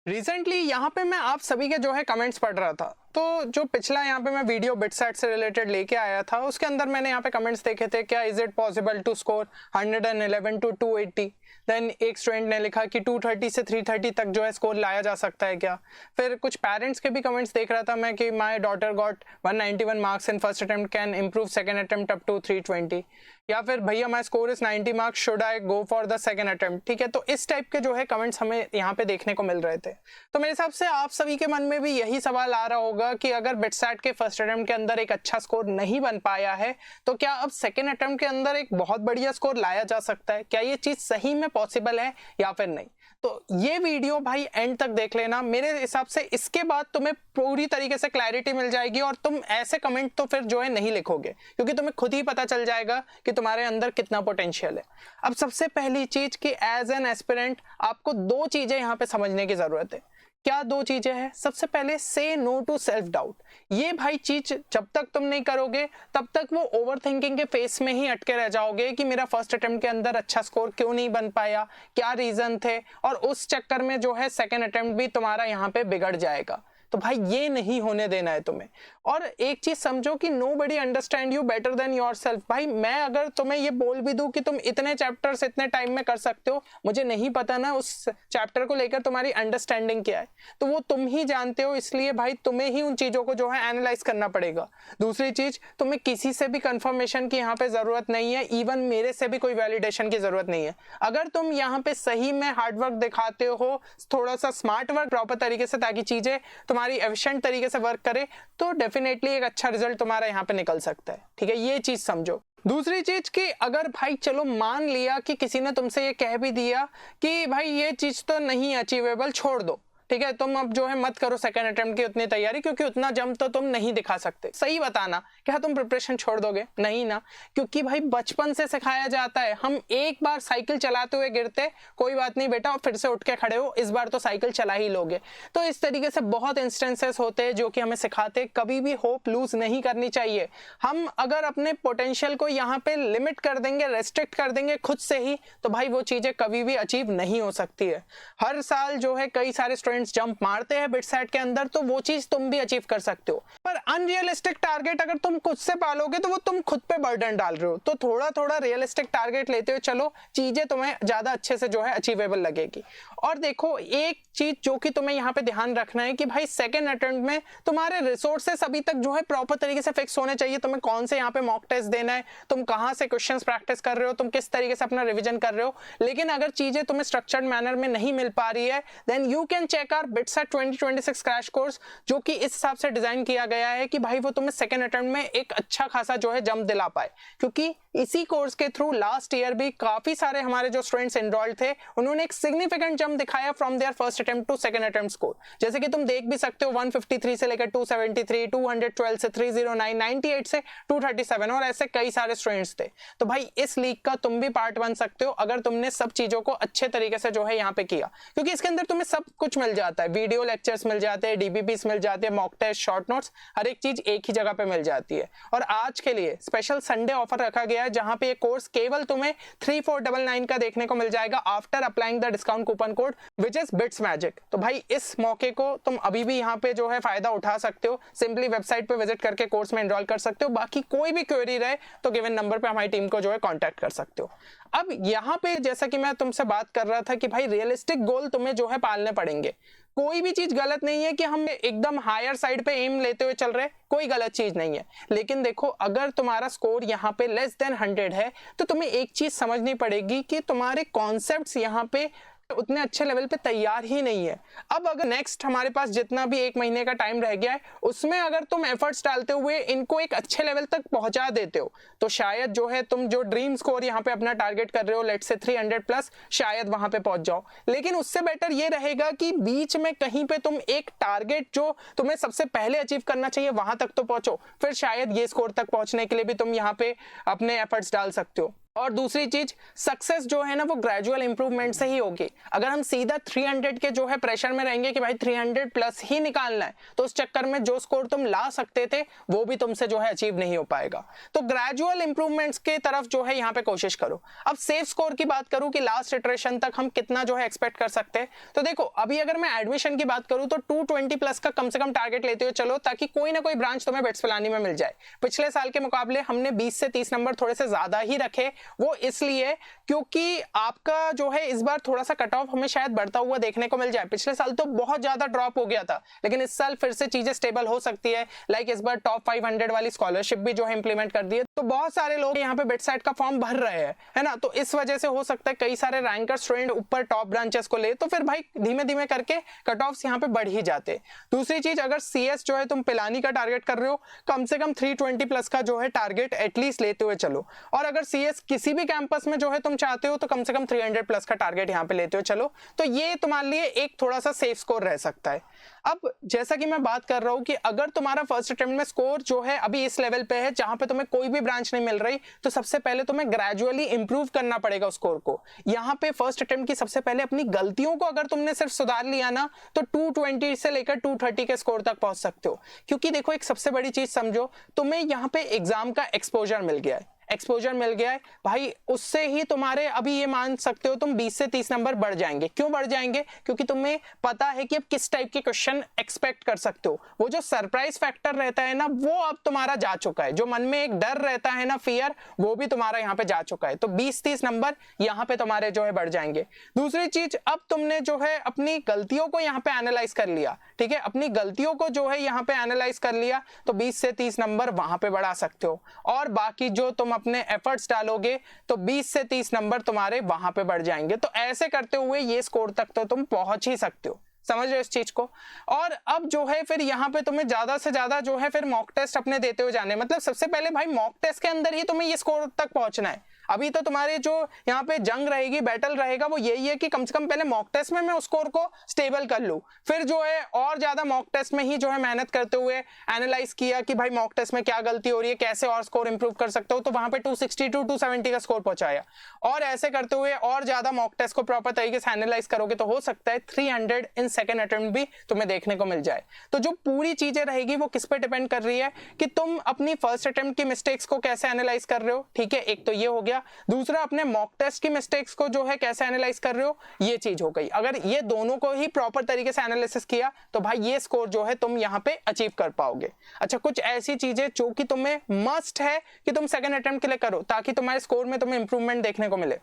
Recently यहाँ पे मैं आप सभी के जो है कमेंट्स पढ़ रहा था, तो जो पिछला यहाँ पे मैं वीडियो बिटसेट से रिलेटेड लेके आया था उसके अंदर मैंने यहाँ पे कमेंट्स देखे थे, क्या is it possible to score 111 to 280। Then एक स्टूडेंट ने लिखा कि 230 से 330 तक जो है स्कोर लाया जा सकता है क्या। फिर कुछ पेरेंट्स के भी कमेंट्स देख रहा था मैं कि my daughter got 191 marks in first attempt, can improve second attempt up to 320। या फिर भैया my score is 90 marks, should I go for the second attempt. ठीक है, तो इस टाइप के जो है कमेंट्स हमें यहाँ पे देखने को मिल रहे थे। तो मेरे हिसाब से आप सभी के मन में भी यही सवाल आ रहा होगा कि अगर बिटसेट के फर्स्ट अटेम्प्ट के अंदर एक अच्छा स्कोर नहीं बन पाया है तो क्या अब सेकेंड अटेम्प्ट के अंदर एक बहुत बढ़िया स्कोर लाया जा सकता है, क्या ये चीज सही में पॉसिबल है या फिर नहीं। तो ये वीडियो भाई एंड तक देख लेना, मेरे हिसाब से इसके बाद तुम्हें पूरी तरीके से क्लैरिटी मिल जाएगी और तुम ऐसे कमेंट तो फिर जो है नहीं लिखोगे, क्योंकि तुम्हें खुद ही पता चल जाएगा कि तुम्हारे अंदर कितना पोटेंशियल है। अब सबसे पहली चीज कि एज एन एस्पिरेंट आपको दो चीजें यहाँ पे समझने की जरूरत है। क्या दो चीजें हैं? सबसे पहले से नो टू सेल्फ डाउट। ये भाई चीज जब तक तुम नहीं करोगे तब तक वो ओवर थिंकिंग के फेस में ही अटके रह जाओगे कि मेरा फर्स्ट अटेम्प्ट के अंदर अच्छा स्कोर क्यों नहीं बन पाया, क्या रीजन थे, और उस चक्कर में जो है सेकेंड अटेम्प्ट भी तुम्हारा यहाँ पे बिगड़ जाएगा। तो भाई ये नहीं होने देना है तुम्हें। और एक चीज समझो कि nobody understand you better than yourself. भाई मैं अगर तुम्हें ये बोल भी दूं कि तुम इतने चैप्टर्स इतने टाइम में कर सकते हो, मुझे नहीं पता ना उस चैप्टर को लेकर तुम्हारी अंडरस्टैंडिंग क्या है, तो वो तुम ही जानते हो। इसलिए भाई तुम्हें ही उन चीजों को जो है एनालाइज करना पड़ेगा। दूसरी चीज, तुम्हें किसी से भी कंफर्मेशन की यहाँ पे जरूरत नहीं है, इवन मेरे से भी कोई वैलिडेशन की जरूरत नहीं है। अगर तुम यहाँ पे सही में हार्डवर्क दिखाते हो, थोड़ा सा स्मार्ट वर्क प्रॉपर तरीके से, ताकि चीजें तुम्हारी एफिशिएंट तरीके से वर्क करे, तो डेफिनेटली एक अच्छा रिजल्ट तुम्हारा यहाँ पे निकल सकता है। ठीक है, ये चीज समझो। दूसरी चीज कि अगर भाई चलो मान लिया कि किसी ने तुमसे ये कह भी दिया कि भाई ये चीज तो नहीं अचीवेबल, छोड़ दो, ठीक है, तुम अब जो है मत करो सेकंड अटेम्प्ट की उतनी तैयारी, क्योंकि उतना जम तो तुम नहीं दिखा सकते। सही बताना, क्या तुम प्रिपरेशन छोड़ दोगे? नहीं ना, क्योंकि भाई बचपन से सिखाया जाता है, हम एक बार साइकिल चलाते हुए गिरते, कोई बात नहीं बेटा, और फिर से उठ के खड़े हो, इस बार तो साइकिल चला ही लोगे। तो इस तरीके से बहुत इंस्टेंसेस होते हैं जो कि हमें सिखाते, कभी भी होप लूज नहीं करनी चाहिए। हम अगर अपने पोटेंशियल को यहाँ पे लिमिट कर देंगे, रेस्ट्रिक्ट कर देंगे खुद से ही, तो भाई वो चीजें कभी भी अचीव नहीं हो सकती है। हर साल जो है कई सारे जंप मारते हैं बिटसेट के अंदर, तो वो चीज तुम भी अचीव कर सकते हो। पर अनरियलिस्टिक टारगेट अगर तुम खुद से पालोगे तो वो तुम खुद पे बर्डन डाल रहे हो। तो थोड़ा थोड़ा रियलिस्टिक टारगेट लेते हुए चलो, चीजें तुम्हें ज्यादा अच्छे से जो है अचीवेबल लगेगी। और देखो एक चीज जो कि तुम्हें यहाँ पे ध्यान रखना है कि भाई सेकेंड अटेम्प्ट में तुम्हारे रिसोर्सेस अभी तक जो है प्रॉपर तरीके से फिक्स होने चाहिए। तुम्हें कौन से यहाँ पे मॉक टेस्ट देना है, तुम कहाँ से क्वेश्चंस प्रैक्टिस कर रहे हो, तुम किस तरीके से अपना रिविजन कर रहे हो। लेकिन अगर चीजें तुम्हें स्ट्रक्चर्ड मैनर में नहीं मिल पा रही है, then you can check our BITSAT 2026 crash course, जो कि इस हिसाब से डिजाइन किया गया है कि भाई वो तुम्हें सेकेंड अटेम्प्ट में एक अच्छा खासा जो है जंप दिला पाए। क्योंकि इसी कोर्स के थ्रू लास्ट ईयर भी काफी सारे हमारे जो स्टूडेंट्स एनरोल्ड थे, उन्होंने एक सिग्निफिकेंट जंप दिखाया from their first attempt to second attempt score. जैसे कि तुम देख भी सकते हो 153 से लेकर 273, 212 से 309, 98 से 237, और ऐसे कई सारे स्टूडेंट्स थे। तो भाई इस लीग का तुम भी पार्ट बन सकते हो अगर तुमने सब चीजों को अच्छे तरीके से जो है यहाँ पे किया, क्योंकि इसके अंदर तुम्हें सब कुछ मिल जाता है। वीडियो लेक्चर्स मिल जाते हैं, डीबीपीस मिल जाते हैं, मॉक टेस्ट, शॉर्ट नोट्स, हर एक चीज एक ही जगह पे मिल जाती है। और आज के लिए स्पेशल संडे ऑफर रखा गया है, जहां पे ये कोर्स केवल तुम्हें 3499 का देखने को मिल जाएगा after applying the discount coupon code which is bits magic. तो भाई इस मौके को तुम अभी भी यहाँ पे जो है फायदा उठा सकते हो। सिंपली वेबसाइट पे विजिट करके कोर्स में एनरोल कर सकते हो। बाकी कोई भी क्वेरी रहे तो गिवन नंबर पे हमारी टीम को जो है कांटेक्ट कर सकते हो। अब यहाँ पे जैसा कि मैं तुमसे बात कर रहा था कि भाई रियलिस्टिक गोल तुम्हें जो है पालने पड़ेंगे। कोई भी चीज गलत नहीं है कि हम एकदम हायर साइड पे एम लेते हुए चल रहे, कोई गलत चीज नहीं है। लेकिन देखो अगर तुम्हारा स्कोर यहाँ पे लेस देन 100 है तो तुम्हें एक चीज समझनी पड़ेगी कि तुम्हारे कॉन्सेप्ट्स यहाँ पे उतने अच्छे लेवल पे तैयार ही नहीं है। अब अगर नेक्स्ट हमारे पास जितना भी 1 महीने का टाइम रह गया है, उसमें अगर तुम एफर्ट्स डालते हुए इनको एक अच्छे लेवल तक पहुंचा देते हो, तो शायद जो है तुम जो ड्रीम स्कोर यहाँ पे अपना टारगेट कर रहे हो, लेट्स से 300 प्लस, शायद वहां पे पहुंच जाओ। लेकिन उससे बेटर ये रहेगा कि बीच में कहीं पे तुम एक टारगेट जो तुम्हें सबसे पहले अचीव करना चाहिए वहां तक तो पहुंचो, फिर शायद ये स्कोर तक पहुंचने के लिए भी तुम यहाँ पे अपने एफर्ट्स डाल सकते हो। और दूसरी चीज, सक्सेस जो है ना वो ग्रेजुअल इंप्रूवमेंट से ही होगी। अगर हम सीधा 300 के जो है प्रेशर में रहेंगे कि भाई 300 प्लस ही निकालना है, तो उस चक्कर में जो स्कोर तुम ला सकते थे वो भी तुमसे जो है अचीव नहीं हो पाएगा। तो ग्रेजुअल इंप्रूवमेंट्स के तरफ जो है यहाँ पे कोशिश करो। अब सेफ स्कोर की बात करूं कि लास्ट इटरेशन तक हम कितना जो है एक्सपेक्ट कर सकते हैं, तो देखो अभी अगर मैं एडमिशन की बात करूं तो 220 प्लस का कम से कम टारगेट लेते हुए चलो, ताकि कोई ना कोई ब्रांच तुम्हें बिट्स पिलानी में मिल जाए। पिछले साल के मुकाबले हमने 20 से 30 नंबर थोड़े से ज्यादा ही रखे, वो इसलिए क्योंकि आपका जो है इस बार थोड़ा सा कट ऑफ हमें शायद बढ़ता हुआ देखने को मिल जाए। पिछले साल तो बहुत ज्यादा ड्रॉप हो गया था, लेकिन इस साल फिर से चीजें स्टेबल हो सकती है। लाइक इस बार टॉप 500 वाली स्कॉलरशिप भी जो है इंप्लीमेंट कर दी है, तो बहुत सारे लोग यहाँ पे बिटसाइट का फॉर्म भर रहे हैं, है ना। तो इस वजह से हो सकता है कई सारे रैंकर स्टूडेंट ऊपर टॉप ब्रांचेस को ले, तो फिर भाई धीमे धीमे करके कट ऑफ्स यहाँ पे बढ़ ही जाते। दूसरी चीज, अगर सीएस जो है तुम पिलानी का टारगेट कर रहे हो, कम से कम 320 प्लस का जो है टारगेट एटलीस्ट लेते हुए चलो। और अगर सीएस किसी भी कैंपस में जो है तुम चाहते हो तो कम से कम 300 प्लस का टारगेट यहाँ पे लेते हुए चलो, तो ये तुम्हारे लिए एक थोड़ा सा सेफ स्कोर रह सकता है। अब जैसा कि मैं बात कर रहा हूँ कि अगर तुम्हारा फर्स्ट अटेम्प्ट में स्कोर जो है अभी इस लेवल पे है जहां पे तुम्हें कोई भी ब्रांच नहीं मिल रही, तो सबसे पहले तुम्हें ग्रेजुअली इंप्रूव करना पड़ेगा स्कोर को। यहाँ पे फर्स्ट अटेम्प्ट की सबसे पहले अपनी गलतियों को अगर तुमने सिर्फ सुधार लिया ना, तो 220 से लेकर 230 के स्कोर तक पहुंच सकते हो। क्योंकि देखो एक सबसे बड़ी चीज समझो, तुम्हें यहाँ पे एग्जाम का एक्सपोजर मिल गया है, एक्सपोजर मिल गया है भाई, उससे ही तुम्हारे अभी ये मान सकते हो तुम 20 से 30 नंबर बढ़ जाएंगे। क्यों बढ़ जाएंगे? क्योंकि तुम्हें पता है कि अब किस टाइप के क्वेश्चन एक्सपेक्ट कर सकते हो। वो जो सरप्राइज फैक्टर रहता है ना, वो अब तुम्हारा जा चुका है। जो मन में एक डर रहता है ना, फियर, वो भी तुम्हारा यहाँ पे जा चुका है। तो 20-30 नंबर यहाँ पे तुम्हारे जो है बढ़ जाएंगे। दूसरी चीज, अब तुमने जो है अपनी गलतियों को यहाँ पे एनालाइज कर लिया, ठीक है, अपनी गलतियों को जो है यहाँ पे एनालाइज कर लिया, तो 20 से 30 नंबर वहां पे बढ़ा सकते हो। और बाकी जो तुम अपने एफर्ट्स डालोगे तो 20 से 30 नंबर तुम्हारे वहां पे बढ़ जाएंगे। तो ऐसे करते हुए ये स्कोर तक तो तुम पहुंच ही सकते हो। समझ रहे हो इस चीज को? और अब जो है फिर यहाँ पे तुम्हें ज्यादा से ज्यादा जो है फिर मॉक टेस्ट अपने देते हुए जाने, मतलब सबसे पहले भाई मॉक टेस्ट के अंदर ही तुम्हें ये स्कोर तक पहुंचना है। अभी तो तुम्हारे जो यहाँ पे जंग रहेगी, बैटल रहेगा, वो यही है कि कम से कम पहले मॉक टेस्ट में मैं उस स्कोर को स्टेबल कर लूं, फिर जो है और ज्यादा मॉक टेस्ट में ही जो है मेहनत करते हुए एनालाइज किया कि भाई मॉक टेस्ट में क्या गलती हो रही है, कैसे और स्कोर इंप्रूव कर सकते हो, तो वहां पे 260 to 270 का स्कोर पहुंचाया। और ऐसे करते हुए और ज्यादा मॉक टेस्ट को प्रॉपर तरीके से एनालाइज करोगे तो हो सकता है 300 इन सेकेंड अटेम्प्ट भी तुम्हें देखने को मिल जाए। तो जो पूरी चीजें रहेगी वो किस पे डिपेंड कर रही है कि तुम अपनी फर्स्ट अटेम्प्ट की मिस्टेक्स को कैसे एनालाइज कर रहे हो, ठीक है, एक तो ये हो गया। दूसरा, अपने मॉक टेस्ट की मिस्टेक्स को जो है कैसे एनालाइज कर रहे हो, ये चीज हो गई। अगर ये दोनों को ही प्रॉपर तरीके से एनालिसिस किया तो भाई ये स्कोर जो है तुम यहाँ पे अचीव कर पाओगे। अच्छा, कुछ ऐसी चीजें जो कि तुम्हें मस्ट है कि तुम सेकंड अटेम्प्ट के लिए करो ताकि तुम्हारे स्कोर में तुम्हें इंप्रूवमेंट देखने को मिले।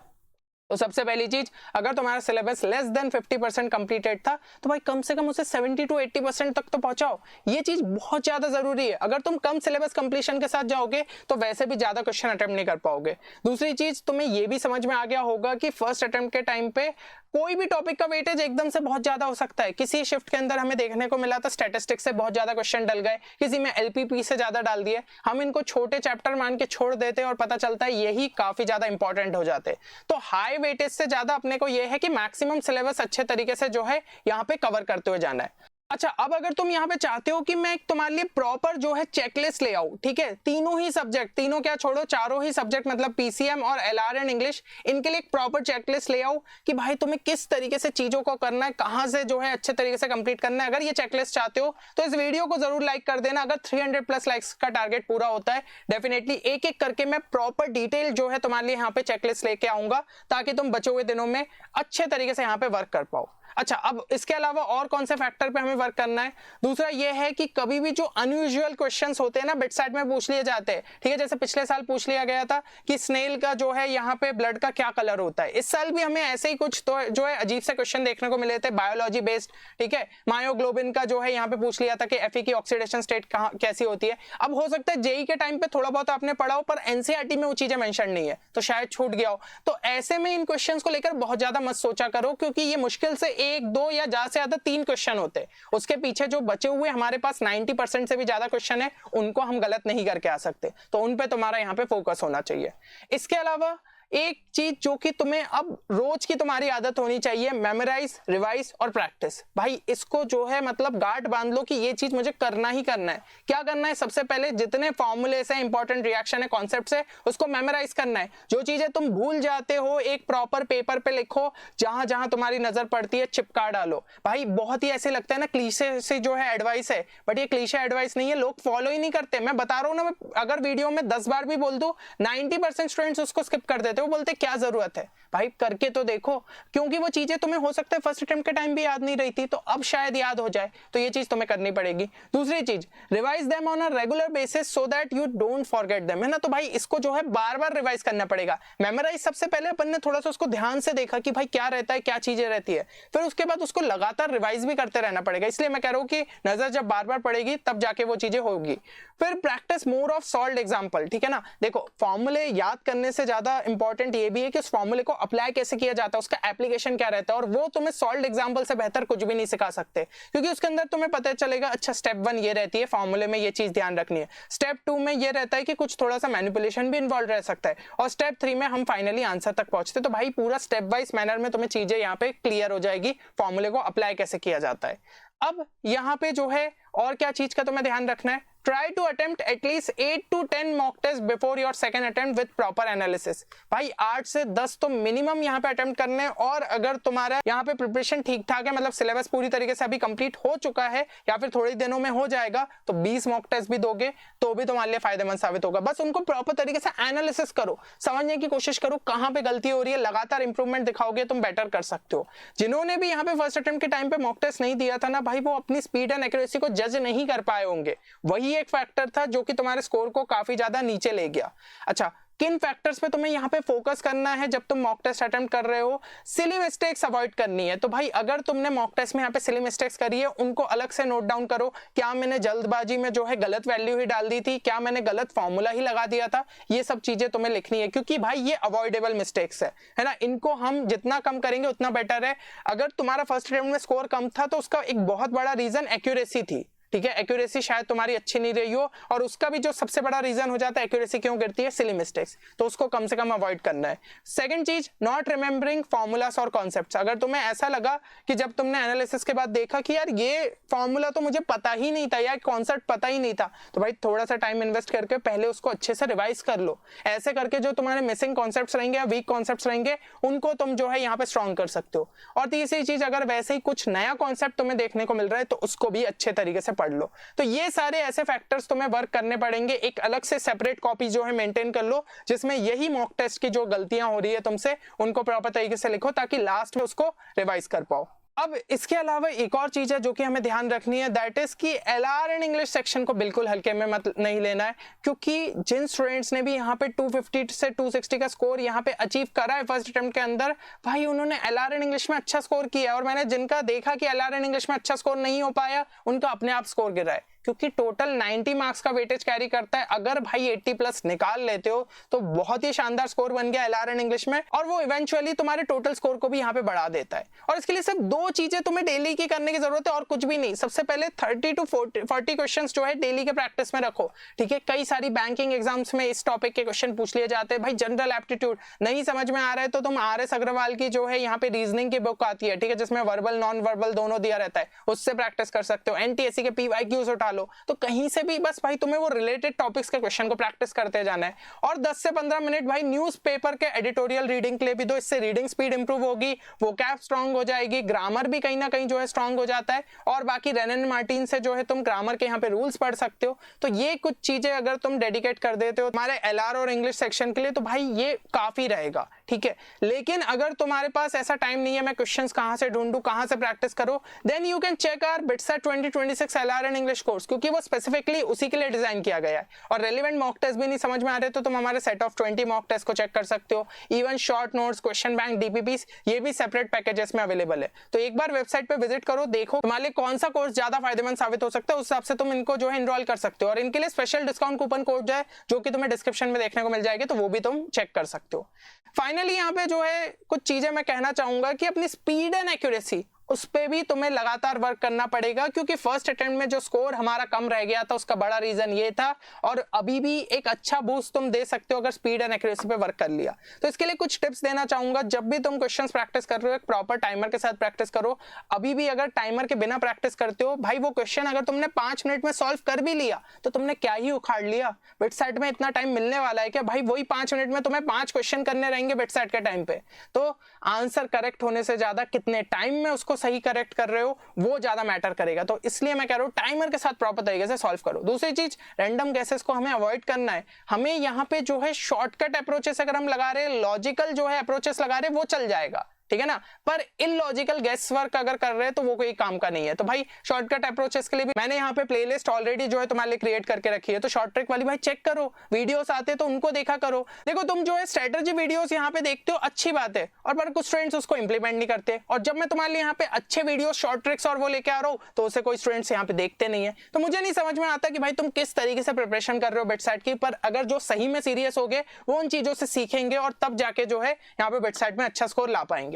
तो सबसे पहली चीज, अगर तुम्हारा सिलेबस लेस देन 50% कंप्लीटेड था तो भाई कम से कम उसे 70 to 80% तक तो पहुंचाओ। ये चीज बहुत ज्यादा जरूरी है। अगर तुम कम सिलेबस कंप्लीशन के साथ जाओगे तो वैसे भी ज्यादा क्वेश्चन अटेम्प्ट नहीं कर पाओगे। दूसरी चीज, तुम्हें ये भी समझ में आ गया होगा कि फर्स्ट अटेम्प्ट के टाइम पे कोई भी टॉपिक का वेटेज एकदम से बहुत ज्यादा हो सकता है। किसी शिफ्ट के अंदर हमें देखने को मिला था स्टैटिस्टिक्स से बहुत ज्यादा क्वेश्चन डल गए, किसी में एलपीपी से ज्यादा डाल दिए। हम इनको छोटे चैप्टर मान के छोड़ देते और पता चलता है यही काफी ज्यादा इंपॉर्टेंट हो जाते। तो हाई वेटेज से ज्यादा अपने को यह है कि मैक्सिमम सिलेबस अच्छे तरीके से जो है यहाँ पे कवर करते हुए जाना है। अच्छा, अब अगर तुम यहाँ पे चाहते हो कि मैं तुम्हारे लिए प्रॉपर जो है चेकलिस्ट ले आऊं, ठीक है, तीनों ही सब्जेक्ट, तीनों क्या छोड़ो, चारों ही सब्जेक्ट मतलब पीसीएम और एलआर एंड इंग्लिश, इनके लिए एक प्रॉपर चेकलिस्ट ले आऊं कि भाई तुम्हें किस तरीके से चीजों को करना है, कहां से जो है अच्छे तरीके से कंप्लीट करना है। अगर ये चेकलिस्ट चाहते हो तो इस वीडियो को जरूर लाइक कर देना। अगर 300 प्लस लाइक्स का टारगेट पूरा होता है, डेफिनेटली एक एक करके मैं प्रॉपर डिटेल जो है तुम्हारे लिए यहाँ पे चेकलिस्ट लेके आऊंगा ताकि तुम बचे हुए दिनों में अच्छे तरीके से यहाँ पे वर्क कर पाओ। अच्छा, अब इसके अलावा और कौन से फैक्टर पे हमें वर्क करना है? दूसरा ये है कि कभी भी जो अनयूजुअल क्वेश्चंस होते हैं ना बिटसाइट में पूछ लिए जाते हैं, ठीक है, जैसे पिछले साल पूछ लिया गया था कि स्नेल का जो है यहाँ पे ब्लड का क्या कलर होता है। इस साल भी हमें ऐसे ही कुछ तो जो है अजीब से क्वेश्चन देखने को मिले थे बायोलॉजी बेस्ड, ठीक है। मायोग्लोबिन का जो है यहाँ पे पूछ लिया था कि एफई की ऑक्सीडेशन स्टेट कैसी होती है। अब हो सकता है जेई के टाइम पे थोड़ा बहुत आपने पढ़ा हो पर एनसीईआरटी में वो चीजें मेंशन नहीं है तो शायद छूट गया हो। तो ऐसे में इन क्वेश्चंस को लेकर बहुत ज्यादा मत सोचा करो, क्योंकि ये मुश्किल से 1, 2 या ज्यादा से ज्यादा 3 क्वेश्चन होते हैं। उसके पीछे जो बचे हुए हमारे पास 90% से भी ज्यादा क्वेश्चन है, उनको हम गलत नहीं करके आ सकते, तो उन पे तुम्हारा यहाँ पे फोकस होना चाहिए। इसके अलावा एक चीज जो कि तुम्हें अब रोज की तुम्हारी आदत होनी चाहिए, मेमोराइज, रिवाइज और प्रैक्टिस। भाई इसको जो है मतलब गांठ बांध लो कि ये चीज मुझे करना ही करना है। क्या करना है? सबसे पहले जितने फॉर्मूलेस हैं, इंपॉर्टेंट रिएक्शन है, कॉन्सेप्ट्स है, उसको मेमोराइज करना है। जो चीजें तुम भूल जाते हो एक प्रॉपर पेपर पे लिखो, जहां जहां तुम्हारी नजर पड़ती है चिपका डालो। भाई बहुत ही ऐसे लगता है ना क्लीशे से जो है एडवाइस है, बट ये क्लीशे एडवाइस नहीं है, लोग फॉलो ही नहीं करते। मैं बता रहा हूं ना, मैं अगर वीडियो में 10 बार भी बोल दूं 90% स्टूडेंट्स उसको स्किप कर देते, वो बोलते क्या जरूरत है। भाई करके तो देखो, क्योंकि वो चीजें तुम्हें हो सकता है फर्स्ट अटेम्प्ट के टाइम भी याद नहीं रही थी, तो अब शायद याद हो जाए, तो ये चीज तुम्हें करनी पड़ेगी। दूसरी चीज, revise them on a regular basis so that you don't forget them, है ना। तो भाई इसको जो है बार बार रिवाइज करना पड़ेगा। मेमोराइज सबसे पहले अपन ने थोड़ा सा उसको ध्यान से देखा कि भाई क्या रहता है, क्या चीजें रहती है, फिर उसके बाद उसको लगातार रिवाइज भी करते रहना पड़ेगा। इसलिए मैं कह रहा हूं कि नजर जब बार बार पड़ेगी तब जाके वो चीजें होगी। फिर practice more of solved example, ठीक है ना। देखो फॉर्मूले याद करने से ज्यादा इंपॉर्टेंट ये भी है कि उस फॉर्मूले को अप्लाई कैसे किया जाता है, उसका एप्लीकेशन क्या रहता है, और वो तुम्हें सॉल्व्ड एग्जांपल से बेहतर कुछ भी नहीं सिखा सकते, क्योंकि उसके अंदर तुम्हें पता चलेगा अच्छा स्टेप 1 ये रहती है, फॉर्मूले में ये चीज ध्यान रखनी है, स्टेप 2 में ये रहता है कि कुछ थोड़ा सा मैनिपुलेशन भी इन्वॉल्व रह सकता है, और स्टेप 3 में हम फाइनली आंसर तक पहुंचते। तो भाई पूरा स्टेप वाइज मैनर में तुम्हें चीजें यहाँ पे क्लियर हो जाएगी, फॉर्मूले को अप्लाई कैसे किया जाता है। अब यहाँ पे जो है और क्या चीज का तुम्हें ध्यान रखना है, try to attempt at least 8 to 10 mock tests before your second attempt with proper analysis। भाई 8 से 10 तो मिनिमम यहाँ पे अटेम्प्ट करने, और अगर तुम्हारा यहाँ पे प्रिपरेशन ठीक ठाक है, मतलब सिलेबस पूरी तरीके से अभी कंप्लीट हो चुका है या फिर थोड़े दिनों में हो जाएगा, तो 20 मॉक टेस्ट भी दोगे तो भी तुम्हारे लिए फायदेमंद साबित होगा। बस उनको प्रॉपर तरीके से एनालिसिस करो, समझने की कोशिश करो कहाँ पे गलती हो रही है, लगातार इंप्रूवमेंट दिखाओगे तुम बेटर कर सकते हो। जिन्होंने भी यहाँ पे फर्स्ट अटेम्प्ट के टाइम पे मॉक टेस्ट नहीं दिया था ना भाई, वो अपनी स्पीड एंड एक्यूरेसी को जज नहीं कर पाए होंगे, वही एक फैक्टर था जो कि तुम्हारे स्कोर को काफी ज्यादा नीचे ले गया। अच्छा, किन फैक्टर्स पे तुम्हें यहाँ पे फोकस करना है जब तुम मॉक टेस्ट अटेम्प्ट कर रहे हो? सिली मिस्टेक्स अवॉइड करनी है। तो भाई अगर तुमने मॉक टेस्ट में यहाँ पे सिली मिस्टेक्स करी है, उनको अलग से नोट डाउन करो। क्या मैंने जल्दबाजी में जो है गलत वैल्यू ही डाल दी थी, क्या मैंने गलत फॉर्मूला ही लगा दिया था, ये सब चीजें तुम्हें लिखनी है, क्योंकि भाई ये अवॉइडेबल मिस्टेक्स है ना। इनको हम जितना कम करेंगे उतना बेटर है। अगर तुम्हारा फर्स्ट अटेम्प्ट में स्कोर कम था तो उसका एक बहुत बड़ा रीजन एक्यूरेसी थी, ठीक है। एक्यूरेसी शायद तुम्हारी अच्छी नहीं रही हो, और उसका भी जो सबसे बड़ा रीजन हो जाता है एक्यूरेसी क्यों गिरती है, सिली मिस्टेक्स, तो उसको कम से कम अवॉइड करना है। सेकंड चीज, नॉट रिमेंबरिंग फॉर्मूलास और कॉन्सेप्ट्स। अगर तुम्हें ऐसा लगा कि जब तुमने एनालिसिस के बाद देखा कि यार ये फॉर्मूला तो मुझे पता ही नहीं था या कॉन्सेप्ट पता ही नहीं था, तो भाई थोड़ा सा टाइम इन्वेस्ट करके पहले उसको अच्छे से रिवाइज कर लो। ऐसे करके जो तुम्हारे मिसिंग कॉन्सेप्ट्स रहेंगे या वीक कॉन्सेप्ट्स रहेंगे उनको तुम जो है यहाँ पे स्ट्रॉन्ग कर सकते हो। और तीसरी चीज, अगर वैसे ही कुछ नया कॉन्सेप्ट तुम्हें देखने को मिल रहा है तो उसको भी अच्छे तरीके से पढ़ लो। तो ये सारे ऐसे फैक्टर्स तुम्हें वर्क करने पड़ेंगे। एक अलग से सेपरेट कॉपी जो है मेंटेन कर लो, जिसमें यही मॉक टेस्ट की जो गलतियां हो रही है तुमसे उनको प्रॉपर तरीके से लिखो, ताकि लास्ट में उसको रिवाइज कर पाओ। अब इसके अलावा एक और चीज है जो कि हमें ध्यान रखनी है, दैट इज कि एलआर एंड इंग्लिश सेक्शन को बिल्कुल हल्के में मत नहीं लेना है, क्योंकि जिन स्टूडेंट्स ने भी यहाँ पे 250 से 260 का स्कोर यहाँ पे अचीव करा है फर्स्ट अटेम्प्ट के अंदर, भाई उन्होंने एलआर एंड इंग्लिश में अच्छा स्कोर किया है। और मैंने जिनका देखा कि एलआर एंड इंग्लिश में अच्छा स्कोर नहीं हो पाया, उनका अपने आप स्कोर गिरा है, क्योंकि टोटल 90 मार्क्स का वेटेज कैरी करता है। अगर भाई 80 प्लस निकाल लेते हो तो बहुत ही शानदार स्कोर बन गया एलआर एंड इंग्लिश में, और वो इवेंचुअली तुम्हारे टोटल स्कोर को भी यहाँ पे बढ़ा देता है। और इसके लिए सिर्फ 2 चीजें तुम्हें डेली की करने की जरूरत है और कुछ भी नहीं। सबसे पहले 30 to 40 क्वेश्चंस जो है डेली के प्रैक्टिस में रखो, ठीक है। कई सारी बैंकिंग एग्जाम्स में इस टॉपिक के क्वेश्चन पूछ लिए जाते हैं। भाई जनरल एप्टीट्यूड नहीं समझ में आ रहा है तो तुम आर एस अग्रवाल की जो है यहाँ पे रीजनिंग की बुक आती है, ठीक है, जिसमें वर्बल नॉन वर्बल दोनों दिया रहता है, उससे प्रैक्टिस कर सकते हो। एनटीएससी के पीवाईक्यूज उठा लो, तो कहीं से भी बस भाई तुम्हें वो रिलेटेड टॉपिक्स के क्वेश्चन को प्रैक्टिस करते जाना है। और 10 से 15 मिनट भाई न्यूज़पेपर के एडिटोरियल रीडिंग के लिए भी दो, इससे रीडिंग स्पीड इंप्रूव होगी, वोकैब स्ट्रांग हो जाएगी, ग्रामर भी कहीं ना कहीं जो है स्ट्रांग हो जाता है। और बाकी रेनन मार्टिन से जो है तुम ग्रामर के यहाँ पे रूल्स पढ़ सकते हो। तो ये कुछ चीजें अगर तुम डेडिकेट कर देते हो तुम्हारे एलआर और इंग्लिश सेक्शन के लिए, तो भाई ये काफी रहेगा, ठीक है। लेकिन अगर तुम्हारे पास ऐसा टाइम नहीं है, मैं क्वेश्चंस कहाँ से ढूंढूं, कहाँ से प्रैक्टिस करो, then you can check our BITSAT 2026 LR and English course, क्योंकि वो स्पेसिफिकली उसी के लिए डिजाइन किया गया है। और रेलेवेंट मॉक टेस्ट भी नहीं समझ में आ रहे तो तुम हमारे सेट ऑफ 20 मॉक टेस्ट को चेक कर सकते हो। Even short notes, question bank, DPPs, ये भी सेपरेट पैकेजेस में अवेलेबल है। तो एक बार वेबसाइट पे विजिट करो, देखो तुम्हारे लिए कौन सा कोर्स ज्यादा फायदेमंद साबित हो सकता है, उस हिसाब से तुम इनको जो है इनरोल कर सकते हो। और इनके लिए स्पेशल डिस्काउंट कूपन कोड है जो कि तुम्हें डिस्क्रिप्शन में देखने को मिल जाएगी, तो वो भी तुम चेक कर सकते हो। फाइनली यहाँ पे जो है कुछ चीजें मैं कहना चाहूंगा कि अपनी स्पीड एंड एक्यूरेसी उस पे भी तुम्हें लगातार वर्क करना पड़ेगा, क्योंकि फर्स्ट अटेम्प्ट में जो स्कोर हमारा कम रह गया था उसका बड़ा रीजन ये था, और अभी भी एक अच्छा बूस्ट तुम दे सकते हो अगर स्पीड एंड एक्यूरेसी पे वर्क कर लिया। तो इसके लिए कुछ टिप्स देना चाहूंगा। जब भी तुम क्वेश्चंस प्रैक्टिस कर रहे हो एक प्रॉपर टाइमर के साथ प्रैक्टिस करो। अभी भी अगर टाइमर के बिना प्रैक्टिस करते हो भाई, वो क्वेश्चन अगर तुमने 5 मिनट में सॉल्व कर भी लिया तो तुमने क्या ही उखाड़ लिया। बिटसेट में इतना टाइम मिलने वाला है क्या भाई? वही 5 मिनट में तुम्हें 5 क्वेश्चन करने रहेंगे बिटसेट के टाइम पे। तो आंसर करेक्ट होने से ज्यादा कितने टाइम में उसको सही करेक्ट कर रहे हो वो ज्यादा मैटर करेगा। तो इसलिए मैं कह रहा हूं टाइमर के साथ प्रॉपर तरीके से सॉल्व करो। दूसरी चीज, रैंडम गेसेस को हमें अवॉइड करना है। हमें यहाँ पे जो है शॉर्टकट अप्रोचेस अगर हम लगा रहे हैं, लॉजिकल जो है अप्रोचेस लगा रहे हैं, वो चल जाएगा, ठीक है ना। पर इलॉजिकल गेस वर्क अगर कर रहे हैं तो वो कोई काम का नहीं है। तो भाई शॉर्टकट अप्रोचेस के लिए भी मैंने यहाँ पे प्लेलिस्ट ऑलरेडी जो है तुम्हारे लिए क्रिएट करके रखी है, तो शॉर्ट ट्रिक वाली भाई चेक करो, वीडियोस आते तो उनको देखा करो। देखो तुम जो है स्ट्रेटजी वीडियोस यहाँ पे देखते हो, अच्छी बात है, और पर कुछ स्टूडेंट्स उसको इंप्लीमेंट नहीं करते। और जब मैं तुम्हारे लिए यहाँ पे अच्छे वीडियो शॉर्ट ट्रिक्स और वो लेके आ रहा हूँ तो उसे कोई स्टूडेंट्स यहाँ पे देखते नहीं है। तो मुझे नहीं समझ में आता कि भाई तुम किस तरीके से प्रिपरेशन कर रहे हो बिटसेट की। पर अगर जो सही में सीरियस हो गए वो उन चीजों से सीखेंगे और तब जाके जो है यहाँ पे बिटसेट में अच्छा स्कोर ला पाएंगे।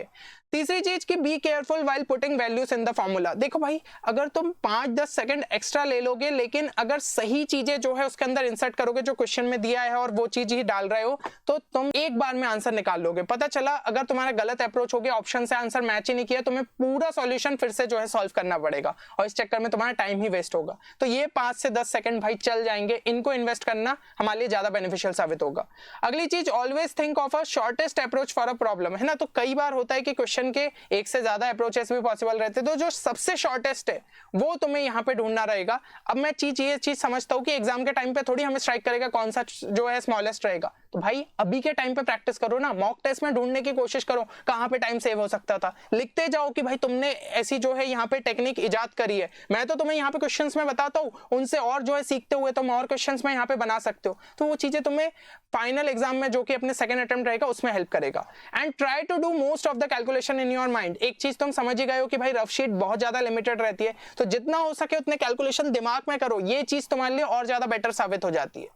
तीसरी चीज की be careful while putting values in the formula. देखो भाई, अगर तुम 5-10 सेकंड एक्स्ट्रा ले लोगे लेकिन अगर सही चीजें जो है उसके अंदर इंसर्ट करोगे जो क्वेश्चन में दिया है और वो चीज ही डाल रहे हो, तो तुम एक बार में आंसर निकाल लोगे। पता चला अगर तुम्हारा गलत अप्रोच हो गया, ऑप्शन से आंसर मैच ही नहीं किया, तुम्हें पूरा सॉल्यूशन फिर से जो है सॉल्व करना पड़ेगा और इस चक्कर में तुम्हारा टाइम ही वेस्ट होगा। तो ये 5 से 10 सेकंड भाई चल जाएंगे, इनको इन्वेस्ट करना हमारे लिए ज्यादा बेनिफिशियल साबित होगा। अगली चीज, always think of a shortest approach for a problem, है ना। तो कई बार होता है कि क्वेश्चन के एक से ज्यादा अप्रोचेस भी पॉसिबल रहते, तो जो सबसे शॉर्टेस्ट है वो तुम्हें यहाँ पे ढूंढना रहेगा। अब मैं ये चीज समझता हूँ कि एग्जाम के टाइम पे थोड़ी हमें स्ट्राइक करेगा कौन सा जो है स्मॉलेस्ट रहेगा। तो भाई अभी के टाइम पे प्रैक्टिस करो ना, मॉक टेस्ट में ढूंढने की कोशिश करो कहां पे टाइम सेव हो सकता था। लिखते जाओ कि भाई तुमने ऐसी जो है यहाँ पे टेक्निक इजाद करी है। मैं तो तुम्हें यहाँ पे क्वेश्चंस में बताता हूँ, उनसे और जो है सीखते हुए तुम और क्वेश्चंस में यहाँ पे बना सकते हो। तो वो चीजें तुम्हें फाइनल एग्जाम में जो कि अपने सेकंड अटेम्प्ट रहेगा उसमें हेल्प करेगा। And try to do most of the calculation in your mind. एक चीज तुम समझ ही गए हो कि भाई रफ शीट बहुत ज्यादा लिमिटेड रहती है, तो जितना हो सके उतने कैलकुलेशन दिमाग में करो। ये चीज तुम्हारे लिए और ज्यादा बेटर साबित हो जाती है।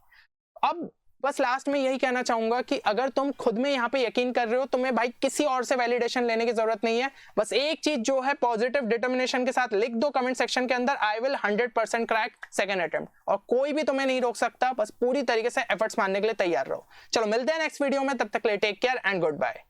अब बस लास्ट में यही कहना चाहूंगा कि अगर तुम खुद में यहाँ पे यकीन कर रहे हो, तुम्हें भाई किसी और से वैलिडेशन लेने की जरूरत नहीं है। बस एक चीज जो है पॉजिटिव डिटर्मिनेशन के साथ लिख दो कमेंट सेक्शन के अंदर, I will 100% crack second attempt, और कोई भी तुम्हें नहीं रोक सकता। बस पूरी तरीके से एफर्ट्स मारने के लिए तैयार रहो। चलो मिलते हैं नेक्स्ट वीडियो में, तब तक ले take care and good bye.